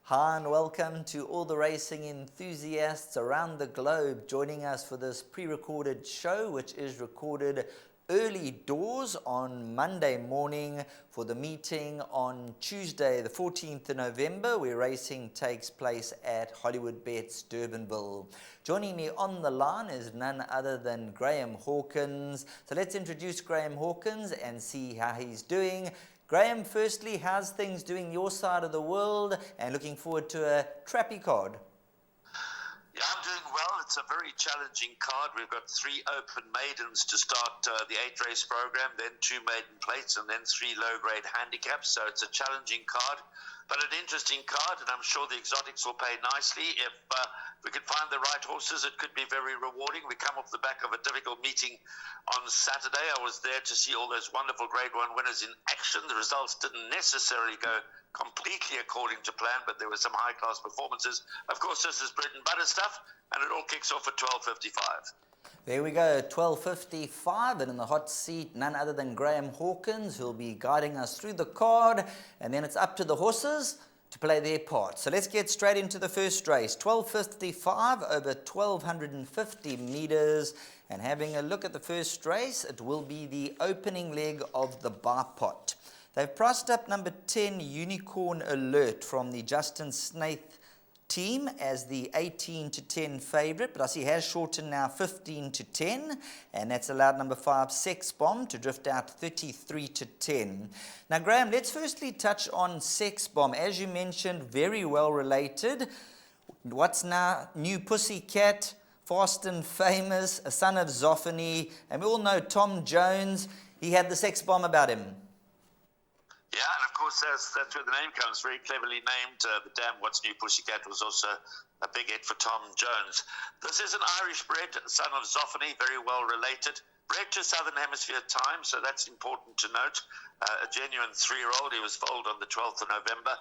Hi and welcome to all the racing enthusiasts around the globe joining us for this pre-recorded show, which is recorded early doors on Monday morning for the meeting on Tuesday the 14th of November, where racing takes place at Hollywoodbets Durbanville. Joining me on the line is none other than Graham Hawkins. So let's introduce Graham Hawkins and see how he's doing. Graham, firstly, how's things doing your side of the world, and looking forward to a trappy card? Yeah, I'm doing well. It's a very challenging card. We've got 3 open maidens to start the 8-race program, then 2 maiden plates, and then 3 low-grade handicaps. So it's a challenging card, but an interesting card, and I'm sure the exotics will pay nicely. If we can find the right horses, it could be very rewarding. We come off the back of a difficult meeting on Saturday. I was there to see all those wonderful Grade 1 winners in action. The results didn't necessarily go completely according to plan, but there were some high-class performances. Of course, this is bread and butter stuff, and it all kicks off at 12:55. There we go, 12:55, and in the hot seat, none other than Graham Hawkins, who'll be guiding us through the card, and then it's up to the horses to play their part. So let's get straight into the first race. 12:55 over 1,250 meters, and having a look at the first race, it will be the opening leg of the bipot. They've priced up number 10, Unicorn Alert, from the Justin Snaith team as the 18-10 favourite, but I see has shortened now 15-10, and that's allowed number 5, Sex Bomb, to drift out 33-10. Now, Graham, let's firstly touch on Sex Bomb. As you mentioned, very well related. What's now New Pussycat, Fast and Famous, a son of Zophany, and we all know Tom Jones, he had the Sex Bomb about him. Yeah, and of course that's where the name comes, very cleverly named. The Damn What's New Pussycat was also a big hit for Tom Jones. This is an Irish-bred son of Zophany, very well related. Bred to Southern Hemisphere time, so that's important to note. A genuine 3-year-old. He was foaled on the 12th of November.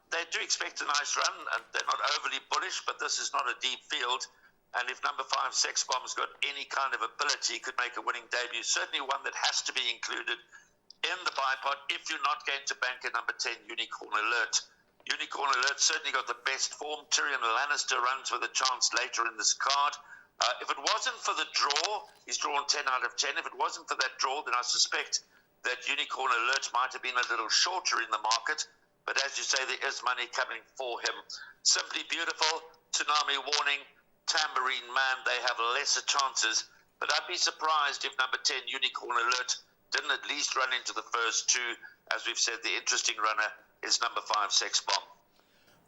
They do expect a nice run, and they're not overly bullish, but this is not a deep field. And if number 5, Sex Bomb's got any kind of ability, he could make a winning debut. Certainly one that has to be included in the bipod if you're not going to bank a number 10, Unicorn Alert. Unicorn Alert certainly got the best form. Tyrion Lannister runs with a chance later in this card. If it wasn't for the draw, he's drawn 10 out of 10. If it wasn't for that draw, then I suspect that Unicorn Alert might have been a little shorter in the market. But as you say, there is money coming for him. Simply Beautiful, Tsunami Warning, Tambourine Man, they have lesser chances. But I'd be surprised if number 10, Unicorn Alert, didn't at least run into the first 2. As we've said, the interesting runner is number 5, Sex Bomb.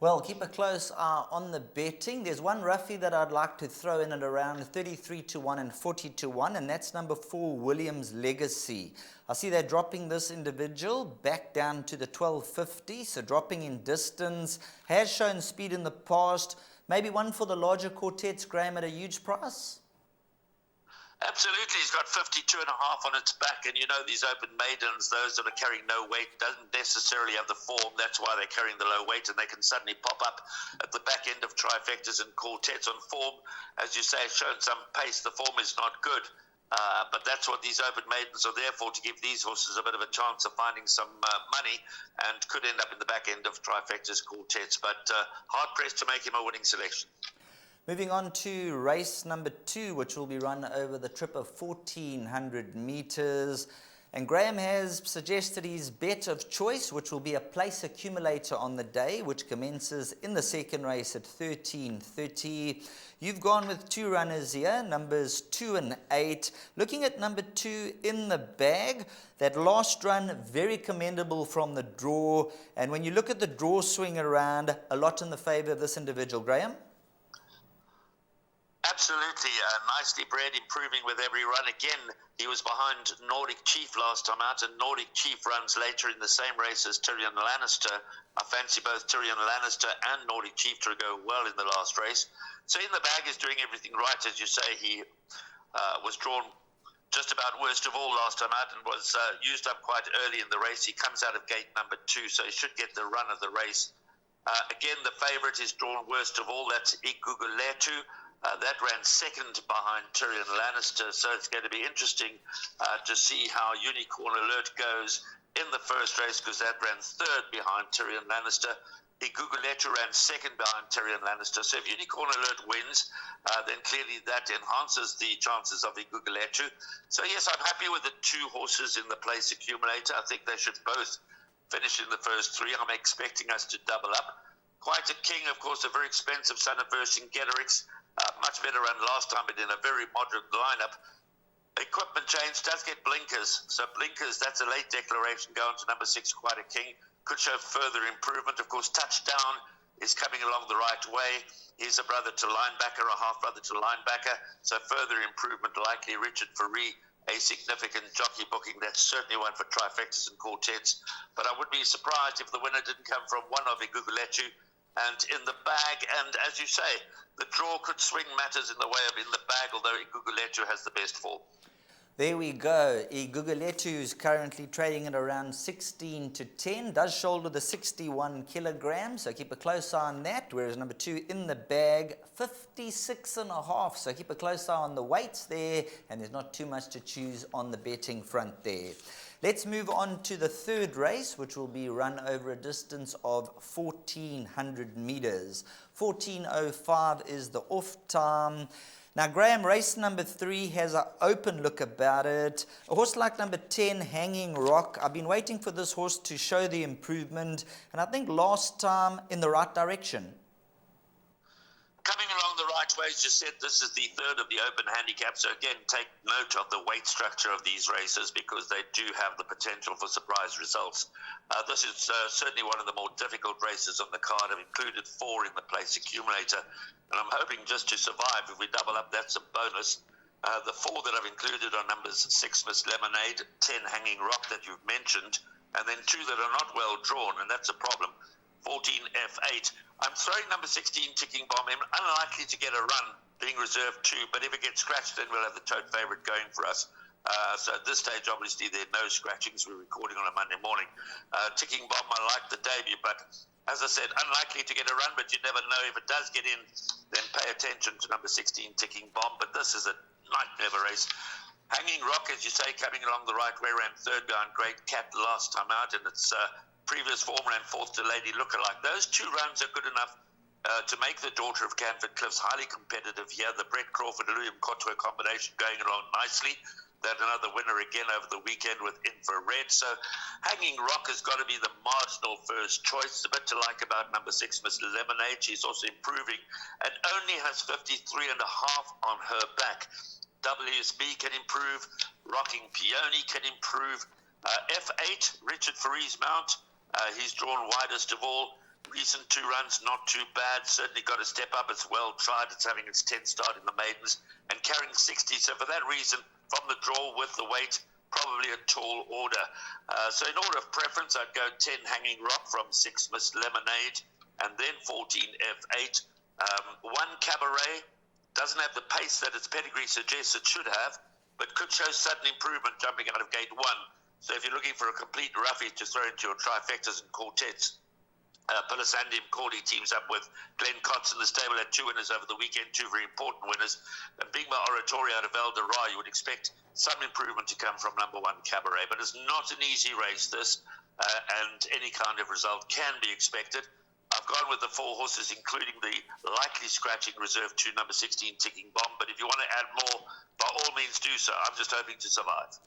Well, keep a close eye on the betting. There's one roughie that I'd like to throw in at around 33-1 and 40-1, and that's number 4, Williams Legacy. I see they're dropping this individual back down to the 1250, so dropping in distance. Has shown speed in the past. Maybe one for the larger quartets, Graham, at a huge price? Absolutely. He's got 52.5 on its back, and you know these open maidens, those that are carrying no weight, doesn't necessarily have the form. That's why they're carrying the low weight, and they can suddenly pop up at the back end of trifectas and quartets on form. As you say, it's shown some pace. The form is not good, but that's what these open maidens are there for, to give these horses a bit of a chance of finding some money, and could end up in the back end of trifectas, quartets, but hard-pressed to make him a winning selection. Moving on to race number 2, which will be run over the trip of 1,400 meters. And Graham has suggested his bet of choice, which will be a place accumulator on the day, which commences in the second race at 13:30. You've gone with 2 runners here, numbers 2 and 8. Looking at number 2 in the bag, that last run, very commendable from the draw. And when you look at the draw swing around, a lot in the favor of this individual. Graham? Absolutely, nicely bred, improving with every run. Again, he was behind Nordic Chief last time out, and Nordic Chief runs later in the same race as Tyrion Lannister. I fancy both Tyrion Lannister and Nordic Chief to go well in the last race. So in the bag is doing everything right. As you say, he was drawn just about worst of all last time out and was used up quite early in the race. He comes out of gate number 2, so he should get the run of the race. Again, the favourite is drawn worst of all. That's Iguguletu. That ran second behind Tyrion Lannister, so it's going to be interesting to see how Unicorn Alert goes in the first race, because that ran third behind Tyrion Lannister. Iguguletu ran second behind Tyrion Lannister. So if Unicorn Alert wins, then clearly that enhances the chances of Iguguletu. So yes, I'm happy with the two horses in the place accumulator. I think they should both finish in the first three. I'm expecting us to double up. Quite a King, of course, a very expensive son of Vercingetorix. Much better run last time, but in a very moderate lineup. Equipment change does get blinkers. So blinkers, that's a late declaration going to number 6, Quite a King. Could show further improvement. Of course, Touchdown is coming along the right way. He's a brother to linebacker, a half-brother to linebacker. So further improvement likely. Richard Faree, a significant jockey booking. That's certainly one for trifectas and quartets. But I would be surprised if the winner didn't come from one of Iguguletu and in the bag. And as you say, the draw could swing matters in the way of in the bag, although Iguguletu has the best fall. There we go. Iguguletu is currently trading at around 16 to 10. Does shoulder the 61 kilograms, so keep a close eye on that. Whereas number 2 in the bag, 56.5. So keep a close eye on the weights there, and there's not too much to choose on the betting front there. Let's move on to the third race, which will be run over a distance of 1,400 meters. 14:05 is the off time. Now, Graham, race number 3 has an open look about it. A horse like number 10, Hanging Rock. I've been waiting for this horse to show the improvement, and I think last time in the right direction. Coming along the right way, as you said, this is the third of the open handicap. So again, take note of the weight structure of these races because they do have the potential for surprise results. This is certainly one of the more difficult races on the card. I've included 4 in the place accumulator, and I'm hoping just to survive. If we double up, that's a bonus. The 4 that I've included are numbers 6 Miss Lemonade, 10 Hanging Rock that you've mentioned, and then 2 that are not well drawn, and that's a problem. 14 F8. I'm throwing number 16 Ticking Bomb in, unlikely to get a run, being reserved 2, but if it gets scratched, then we'll have the tote favourite going for us. So at this stage, obviously, there are no scratchings. We're recording on a Monday morning. Ticking Bomb, I like the debut, but as I said, unlikely to get a run, but you never know. If it does get in, then pay attention to number 16 Ticking Bomb, but this is a nightmare of a race. Hanging Rock, as you say, coming along the right way, ran third behind Great Cat last time out, and its previous form ran fourth to Lady Lookalike. Those 2 runs are good enough to make the Daughter of Canford Cliffs highly competitive here. The Brett Crawford William Kotwe combination going along nicely. That another winner again over the weekend with Infrared. So Hanging Rock has got to be the marginal first choice. A bit to like about number 6 Miss Lemonade. She's also improving and only has 53.5 on her back. WSB can improve. Rocking Peony can improve. F8, Richard Faree's mount. He's drawn widest of all. Recent 2 runs, not too bad. Certainly got to step up. It's well tried. It's having its 10th start in the maidens and carrying 60. So for that reason, from the draw with the weight, probably a tall order. So in order of preference, I'd go 10 Hanging Rock from 6 Miss Lemonade and then 14 F8. 1 Cabaret doesn't have the pace that its pedigree suggests it should have, but could show sudden improvement jumping out of gate 1. So if you're looking for a complete roughie to throw into your trifectas and quartets, Palisandium Cordy teams up with Glenn Kotz in the stable, had 2 winners over the weekend, 2 very important winners. And Bingma Oratorio out of Val de Ra, you would expect some improvement to come from number 1 Cabaret. But it's not an easy race, this, and any kind of result can be expected. I've gone with the 4 horses, including the likely scratching reserve 2, number 16 Ticking Bomb. But if you want to add more, by all means do so. I'm just hoping to survive.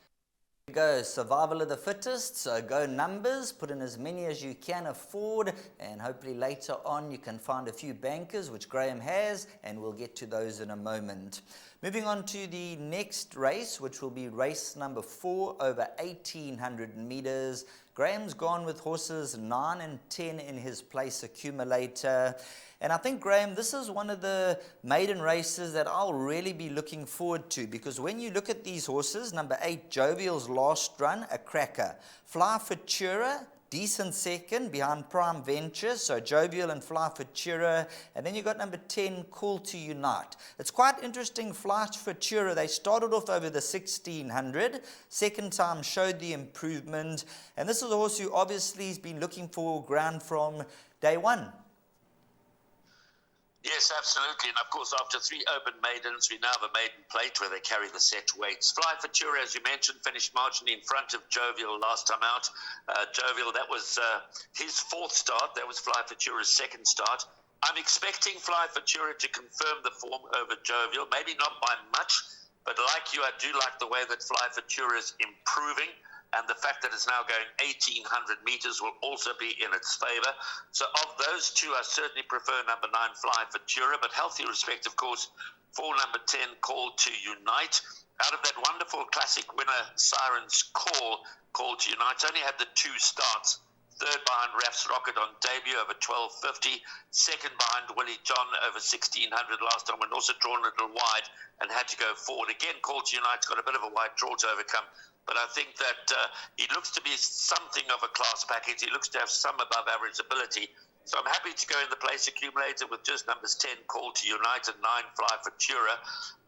Go survival of the fittest, so go numbers, put in as many as you can afford, and hopefully later on you can find a few bankers, which Graham has, and we'll get to those in a moment. Moving on to the next race, which will be race number 4 over 1,800 meters. Graham's gone with horses 9 and 10 in his place accumulator. And I think, Graham, this is one of the maiden races that I'll really be looking forward to, because when you look at these horses, number 8, Jovial's last run, a cracker. Fly Futura, decent second behind Prime Venture, so Jovial and Fly Futura. And then you got number 10, Call to Unite. It's quite interesting, Fly Futura, they started off over the 1,600, second time showed the improvement. And this is a horse who obviously has been looking for ground from day 1. Yes, absolutely. And of course, after 3 open maidens, we now have a maiden plate where they carry the set weights. Fly Futura, as you mentioned, finished marginally in front of Jovial last time out. Jovial, that was his 4th start. That was Fly Futura's 2nd start. I'm expecting Fly Futura to confirm the form over Jovial, maybe not by much, but like you, I do like the way that Fly Futura is improving. And the fact that it's now going 1,800 meters will also be in its favor. So of those two, I certainly prefer number 9, Fly Futura, but healthy respect, of course, for number 10, Call to Unite. Out of that wonderful classic winner, Siren's Call to Unite, only had the 2 starts. 3rd behind Raf's Rocket on debut over 12.50. 2nd behind Willie John over 1,600 last time, when also drawn a little wide and had to go forward. Again, Call to Unite's got a bit of a wide draw to overcome. But I think that he looks to be something of a class package. He looks to have some above average ability. So I'm happy to go in the place accumulator with just numbers 10, Call to Unite, and 9, Fly Futura.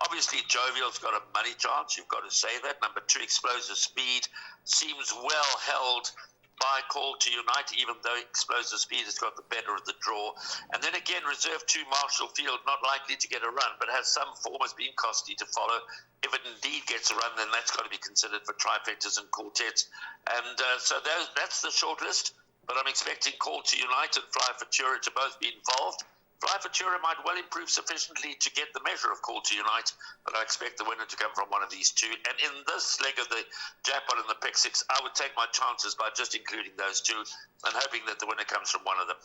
Obviously, Jovial's got a money chance. You've got to say that. Number 2, Explosive Speed, seems well held by Call to Unite, even though Explosive Speed has got the better of the draw. And then again, Reserve 2, Marshall Field, not likely to get a run, but has some form as being costly to follow. If it indeed gets a run, then that's got to be considered for trifectas and quartets. And so that's the short list. But I'm expecting Call to Unite and Fly Futura to both be involved. Fly Futura might well improve sufficiently to get the measure of Call to Unite, but I expect the winner to come from one of these two. And in this leg of the jackpot and the pick 6, I would take my chances by just including those two and hoping that the winner comes from one of them.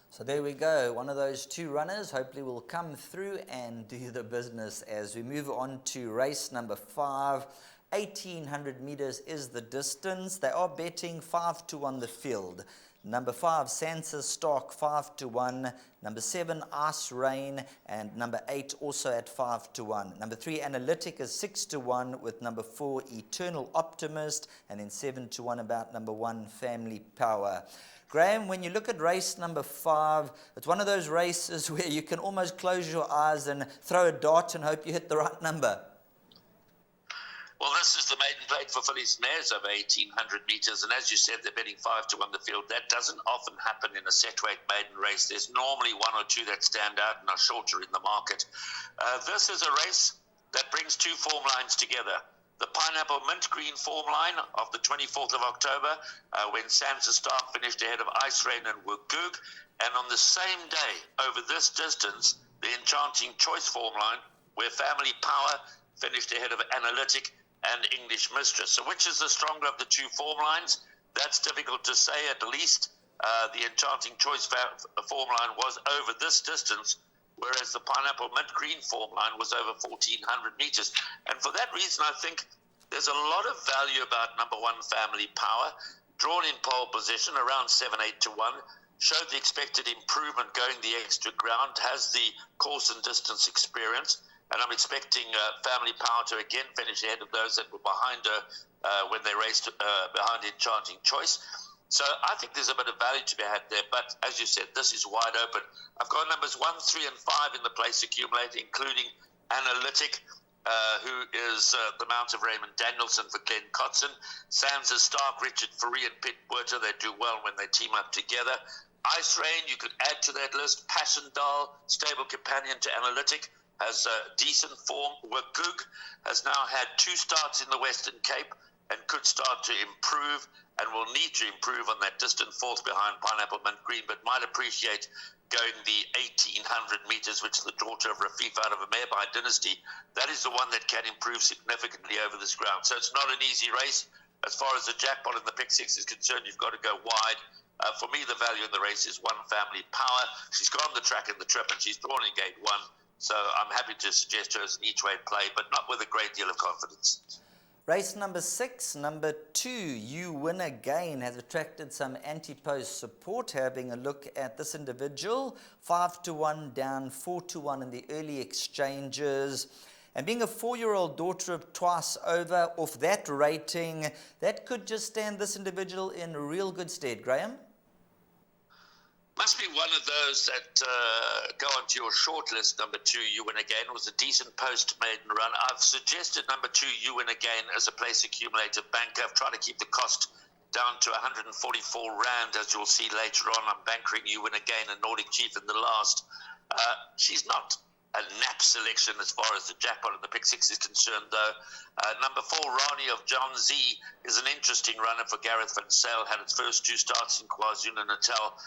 So there we go. One of those 2 runners hopefully will come through and do the business as we move on to race number 5. 1,800 meters is the distance. They are betting 5 to 1 the field. Number 5, Sansa Stark, 5 to 1. Number 7, Ice Rain. And number 8, also at 5 to 1. Number 3, Analytic is 6 to 1, with number 4, Eternal Optimist. And then 7 to 1 about number 1, Family Power. Graham, when you look at race number 5, it's one of those races where you can almost close your eyes and throw a dart and hope you hit the right number. Well, this is the maiden plate for Phillies Mares over 1,800 meters, and as you said, they're betting 5 to 1 the field. That doesn't often happen in a set weight maiden race. There's normally 1 or 2 that stand out and are shorter in the market. This is a race that brings 2 form lines together. The Pineapple Mint Green form line of the 24th of October, when Sansa Stark finished ahead of Ice Rain and Wagug, and on the same day, over this distance, the Enchanting Choice form line, where Family Power finished ahead of Analytic and English Mistress. So which is the stronger of the 2 form lines? That's difficult to say. At least the Enchanting Choice form line was over this distance, whereas the Pineapple Mint Green form line was over 1,400 meters. And for that reason, I think there's a lot of value about number 1, Family Power, drawn in pole position around 7-8 to 1, showed the expected improvement going the extra ground, has the course and distance experience. And I'm expecting Family Power to again finish ahead of those that were behind her when they raced behind Enchanting Choice. So I think there's a bit of value to be had there. But as you said, this is wide open. I've got numbers 1, 3, and 5 in the place accumulator, including Analytic, who is the mount of Raymond Danielson for Glenn Cotson. Sansa Stark, Richard Ferree, and Pitt Buerter, they do well when they team up together. Ice Rain, you could add to that list. Passion Doll, stable companion to Analytic, has decent form. Wagug has now had 2 starts in the Western Cape and could start to improve and will need to improve on that distant 4th behind Pineapple Mint Green, but might appreciate going the 1,800 meters, which is the daughter of Rafif out of a mare by Dynasty. That is the one that can improve significantly over this ground. So it's not an easy race. As far as the jackpot and the pick 6 is concerned, you've got to go wide. For me, the value in the race is 1, Family Power. She's gone the track in the trip and she's drawn in gate 1. So I'm happy to suggest her as an each-way play, but not with a great deal of confidence. Race number 6, number 2, You Win Again, has attracted some anti-post support. Having a look at this individual, 5 to 1 down, 4 to 1 in the early exchanges. And being a 4-year-old daughter of Twice Over, off that rating, that could just stand this individual in real good stead. Graham? Must be one of those that go onto your short list. Number 2, You Win Again, was a decent post-maiden run. I've suggested number 2, You Win Again, as a place accumulator banker. I've tried to keep the cost down to 144 Rand, as you'll see later on. I'm bankering You Win Again and Nordic Chief in the last. She's not a nap selection as far as the jackpot and the pick six is concerned, though. Number 4, Rani of John Z, is an interesting runner for Gareth Van Sale. Had its first 2 starts in KwaZulu-Natal,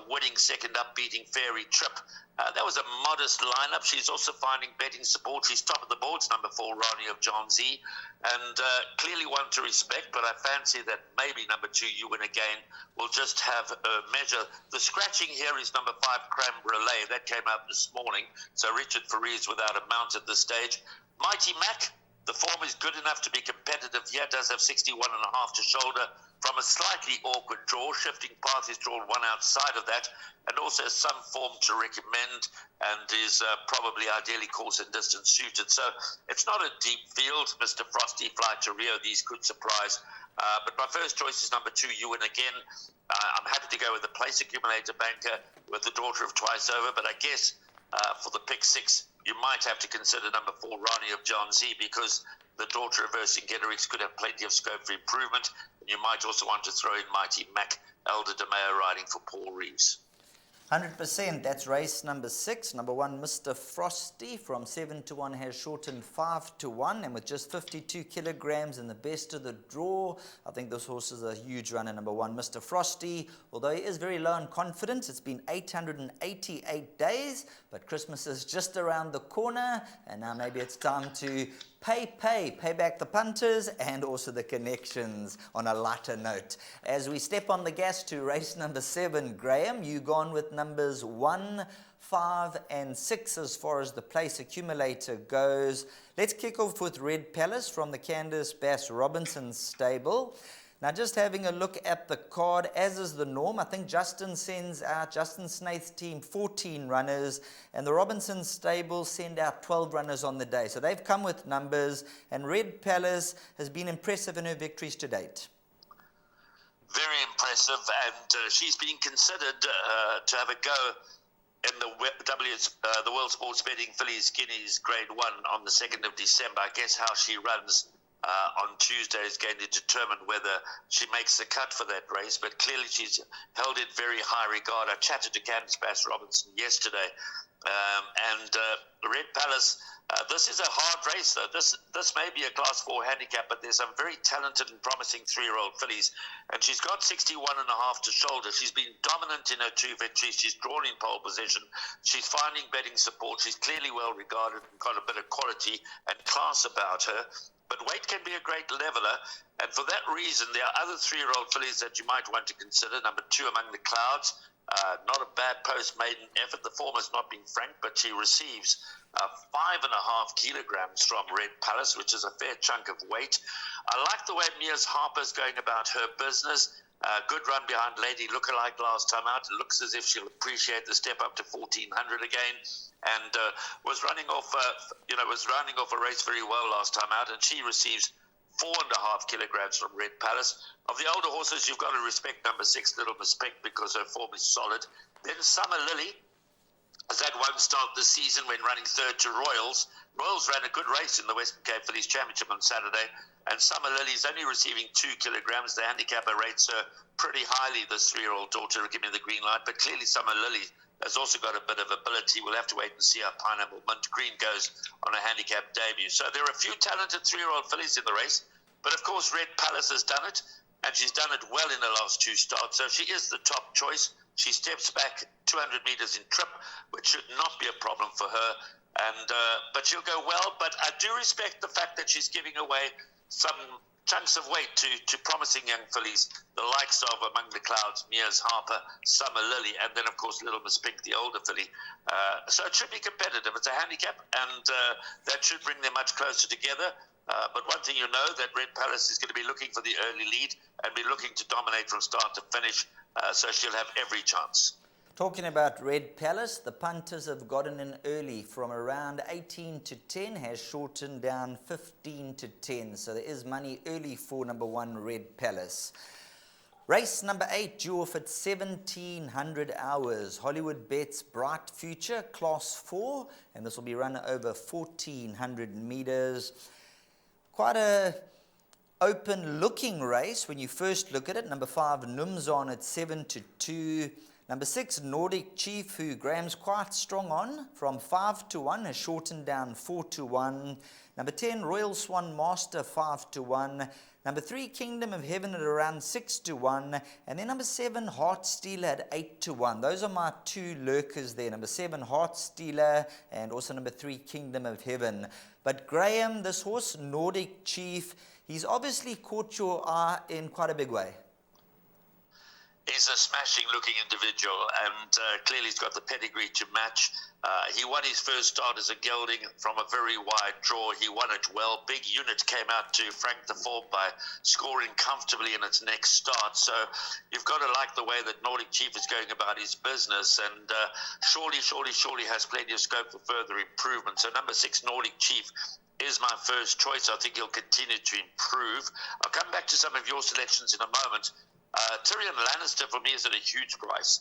winning second up, beating Fairy Trip. That was a modest lineup. She's also finding betting support. She's top of the boards, number 4, Rani of John Z, and clearly one to respect, but I fancy that maybe number 2, You Win Again, will just have a measure. The scratching here is number 5, Cram Relay. That came out this morning, so Richard Fareed is without a mount at this stage. Mighty Mac, the form is good enough to be competitive here, does have 61.5 to shoulder from a slightly awkward draw. Shifting Path is drawn one outside of that, and also has some form to recommend, and is probably ideally course and distance suited. So it's not a deep field. Mr. Frosty, Fly to Rio, these could surprise. But my first choice is number 2, You Win Again. I'm happy to go with the place accumulator banker with the daughter of Twice Over, but I guess for the pick 6, you might have to consider number 4, Rani of John Z, because the daughter of Vercingetorix could have plenty of scope for improvement. And you might also want to throw in Mighty Mac, Elder DeMeo riding for Paul Reeves. 100%. That's race number 6. Number 1, Mr. Frosty, from 7 to 1 has shortened 5 to 1, and with just 52 kilograms in the best of the draw, I think this horse is a huge runner. Number 1, Mr. Frosty, although he is very low in confidence. It's been 888 days, but Christmas is just around the corner, and now maybe it's time to pay back the punters and also the connections on a lighter note. As we step on the gas to race number 7, Graham, you gone with numbers 1, 5 and 6 as far as the place accumulator goes. Let's kick off with Red Palace from the Candice Bass Robinson stable. Now, just having a look at the card, as is the norm, I think Justin sends out, Justin Snaith's team, 14 runners, and the Robinson stable send out 12 runners on the day. So they've come with numbers, and Red Palace has been impressive in her victories to date. Very impressive, and she's been considered to have a go in the World Sports Betting Fillies Guineas Grade 1 on the 2nd of December. I guess how she runs on Tuesday is going to determine whether she makes the cut for that race, but clearly she's held in very high regard. I chatted to Candice Bass Robinson yesterday, and Red Palace, this is a hard race though. This may be a Class 4 handicap, but there's some very talented and promising 3-year-old fillies, and she's got 61.5 to shoulder. She's been dominant in her 2 victories. She's drawn in pole position. She's finding betting support. She's clearly well regarded and got a bit of quality and class about her. But weight can be a great leveler, and for that reason, there are other 3-year-old fillies that you might want to consider. Number 2, Among the Clouds, not a bad post-maiden effort. The form has not been frank, but she receives 5.5 kilograms from Red Palace, which is a fair chunk of weight. I like the way Mia's Harper's going about her business. Good run behind Lady Lookalike last time out. It looks as if she'll appreciate the step up to 1400 again, and was running off a race very well last time out, and she receives 4.5 kilograms from Red Palace. Of the older horses, you've got to respect number 6, Little Miss Peck, because her form is solid. Then Summer Lily has had one start this season when running 3rd to Royals. Royals ran a good race in the Western Cape Fillies Championship on Saturday, and Summer Lily's only receiving 2 kilograms. The handicapper rates her pretty highly, this 3-year-old daughter, give me the green light, but clearly Summer Lily has also got a bit of ability. We'll have to wait and see how Pineapple Mint Green goes on a handicap debut. So there are a few talented 3-year-old fillies in the race, but of course Red Palace has done it, and she's done it well in the last 2 starts, so she is the top choice. She steps back 200 meters in trip, which should not be a problem for her, and but she'll go well. But I do respect the fact that she's giving away some chunks of weight to promising young fillies, the likes of Among the Clouds, Mia's Harper, Summer Lily, and then of course Little Miss Pink, the older filly. So it should be competitive. It's a handicap, and that should bring them much closer together. But one thing you know, that Red Palace is going to be looking for the early lead and be looking to dominate from start to finish, so she'll have every chance. Talking about Red Palace, the punters have gotten in early from around 18 to 10, has shortened down 15 to 10. So there is money early for number 1, Red Palace. Race number 8, due off at 1700 hours. Hollywoodbets Bright Future, Class 4, and this will be run over 1400 meters. Quite a open looking race when you first look at it. Number 5, Numzon at 7 to 2. Number 6, Nordic Chief, who Graham's quite strong on, from 5-1, has shortened down 4-1. Number 10, Royal Swan Master, 5-1. Number 3, Kingdom of Heaven at around 6-1. And then number 7, Heart Stealer at 8-1. Those are my two lurkers there. Number 7, Heart Stealer, and also number 3, Kingdom of Heaven. But Graham, this horse, Nordic Chief, he's obviously caught your eye in quite a big way. He's a smashing-looking individual, and clearly he's got the pedigree to match. He won his first start as a gelding from a very wide draw. He won it well. Big Unit came out to frank the form by scoring comfortably in its next start. So you've got to like the way that Nordic Chief is going about his business, and surely has plenty of scope for further improvement. So number 6, Nordic Chief, is my first choice. I think he'll continue to improve. I'll come back to some of your selections in a moment. Tyrion Lannister for me is at a huge price.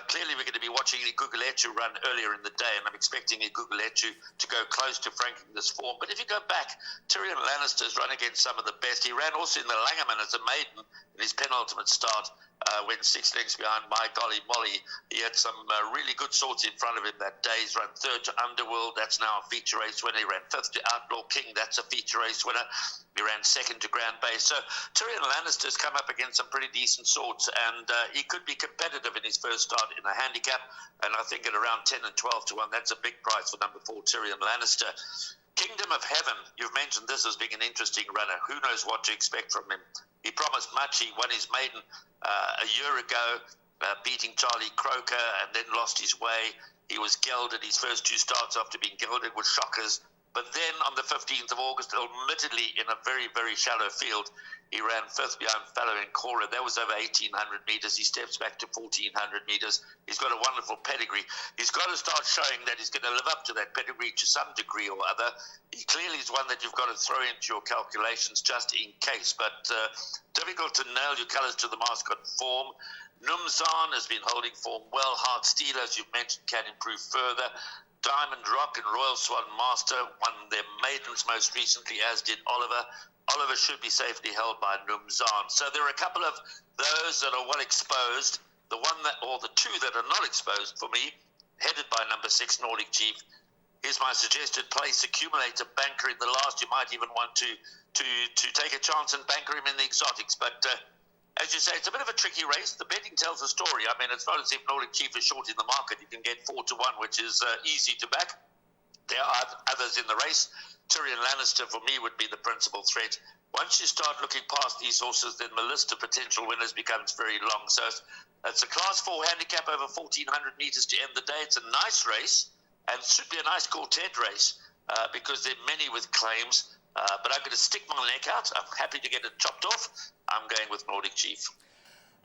Clearly we're going to be watching Iguguletu run earlier in the day, and I'm expecting Iguguletu to go close to franking this form. But if you go back, Tyrion Lannister's run against some of the best. He ran also in the Langerman as a maiden in his penultimate start, when 6 lengths behind My Golly Molly. He had some really good sorts in front of him that day. He's run 3rd to Underworld. That's now a feature race winner. He ran 5th to Outlaw King. That's a feature race winner. He ran 2nd to Grand Bay. So Tyrion Lannister's come up against some pretty decent sorts, and he could be competitive in his first start in a handicap. And I think at around 10 and 12-1, that's a big price for number 4, Tyrion Lannister. Kingdom of Heaven, you've mentioned this as being an interesting runner. Who knows what to expect from him? He promised much. He won his maiden a year ago, beating Charlie Croker, and then lost his way. He was gelded his first 2 starts after being gelded with Shockers. But then on the 15th of August, admittedly in a very, very shallow field, he ran 5th behind Fallow and Cora. That was over 1,800 metres. He steps back to 1,400 metres. He's got a wonderful pedigree. He's got to start showing that he's going to live up to that pedigree to some degree or other. He clearly is one that you've got to throw into your calculations just in case. But difficult to nail your colours to the mast on form. Numzan has been holding form well. Heart Stealer, as you've mentioned, can improve further. Diamond Rock and Royal Swan Master won their maidens most recently, as did Oliver. Oliver should be safely held by Numzan. So there are a couple of those that are well exposed. The one that, or the 2 that are not exposed for me, headed by number 6, Nordic Chief, is my suggested place accumulator banker in the last. You might even want to take a chance and banker him in the exotics. But as you say, it's a bit of a tricky race. The betting tells a story. I mean, it's not as if Nordic Chief is short in the market. You can get 4-1, which is easy to back. There are others in the race. Tyrion Lannister, for me, would be the principal threat. Once you start looking past these horses, then the list of potential winners becomes very long. So it's a Class 4 handicap over 1,400 metres to end the day. It's a nice race, and it should be a nice quartet race because there are many with claims. But I'm going to stick my neck out. I'm happy to get it chopped off. I'm going with Nordic Chief.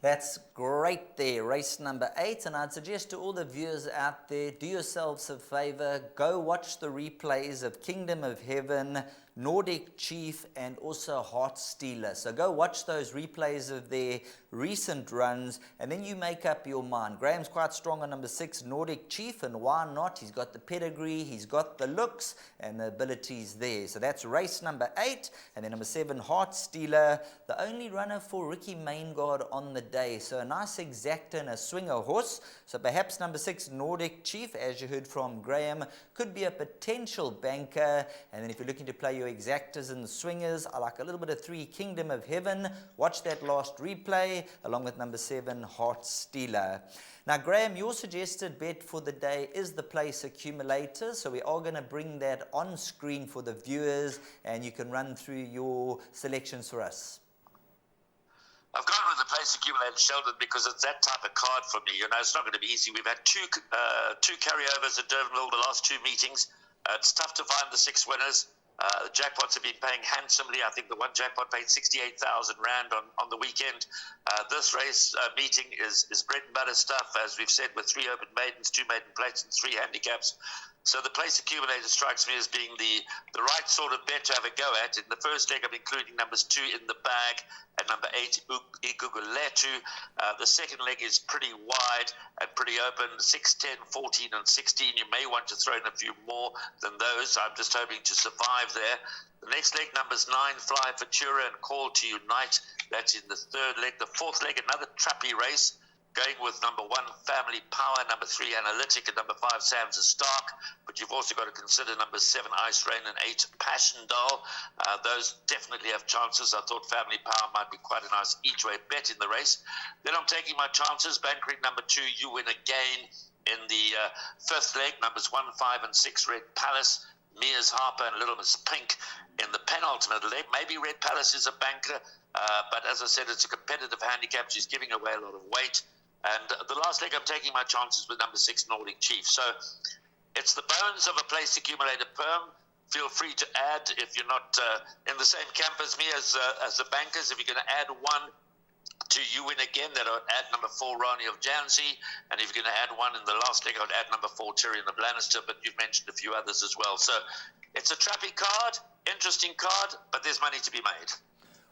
That's great there, race number 8. And I'd suggest to all the viewers out there, do yourselves a favor, go watch the replays of Kingdom of Heaven, Nordic Chief, and also Heart Stealer. So go watch those replays of their recent runs, and then you make up your mind. Graham's quite strong on number 6, Nordic Chief, and why not? He's got the pedigree, he's got the looks, and the abilities there. So that's race number 8, and then number 7, Heart Stealer, the only runner for Ricky Maingard on the day. So a nice exacta and a swinger horse. So perhaps number 6, Nordic Chief, as you heard from Graham, could be a potential banker. And then if you're looking to play your exactas and the swingers, I like a little bit of 3, Kingdom of Heaven. Watch that last replay along with number 7, Heart Stealer. Now, Graham, your suggested bet for the day is the place accumulator. So we are going to bring that on screen for the viewers, and you can run through your selections for us. I've gone with the place accumulator, Sheldon, because it's that type of card for me. You know, it's not going to be easy. We've had two carryovers at Durbanville the last 2 meetings. It's tough to find the 6 winners. The jackpots have been paying handsomely. I think the one jackpot paid 68,000 Rand on the weekend. This race meeting is bread and butter stuff, as we've said, with 3 open maidens, 2 maiden plates, and 3 handicaps. So the place accumulator strikes me as being the right sort of bet to have a go at. In the first leg, I'm including numbers 2 in the bag and number 8, Iguguletu. The second leg is pretty wide and pretty open, 6, 10, 14, and 16. You may want to throw in a few more than those. I'm just hoping to survive there. The next leg, numbers 9, Fly Futura and Call to Unite. That's in the third leg. The fourth leg, another trappy race. going with number 1, Family Power, number 3, Analytic, and number 5, Sam's a Stark. But you've also got to consider number 7, Ice Rain, and 8, Passion Doll. Those definitely have chances. I thought Family Power might be quite a nice each-way bet in the race. Then I'm taking my chances. Bank number 2, You Win Again. In the 5th leg, numbers 1, 5, and 6, Red Palace, Mia's Harper, and Little Miss Pink. In the penultimate leg, maybe Red Palace is a banker, but as I said, it's a competitive handicap. She's giving away a lot of weight. And the last leg, I'm taking my chances with number 6, Nordic Chief. So it's the bones of a place accumulator perm. Feel free to add, if you're not in the same camp as me as the bankers, if you're going to add 1 to You Win Again, that I would add number 4, Rani of Janzi. And if you're going to add 1 in the last leg, I would add number 4, Tyrion of Lannister. But you've mentioned a few others as well. So it's a trappy card, interesting card, but there's money to be made.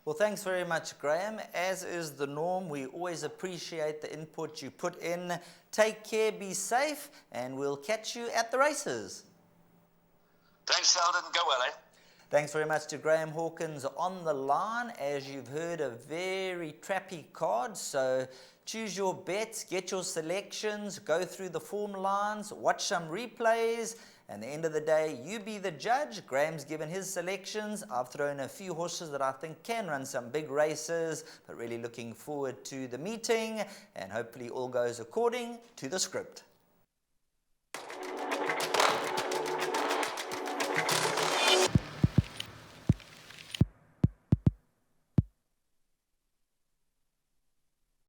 Well, thanks very much, Graham. As is the norm, we always appreciate the input you put in. Take care, be safe, and we'll catch you at the races. Thanks, Sheldon. Go well, eh? Thanks very much to Graham Hawkins on the line. As you've heard, a very trappy card, so choose your bets, get your selections, go through the form lines, watch some replays, and at the end of the day, you be the judge. Graham's given his selections. I've thrown a few horses that I think can run some big races, but really looking forward to the meeting, and hopefully all goes according to the script.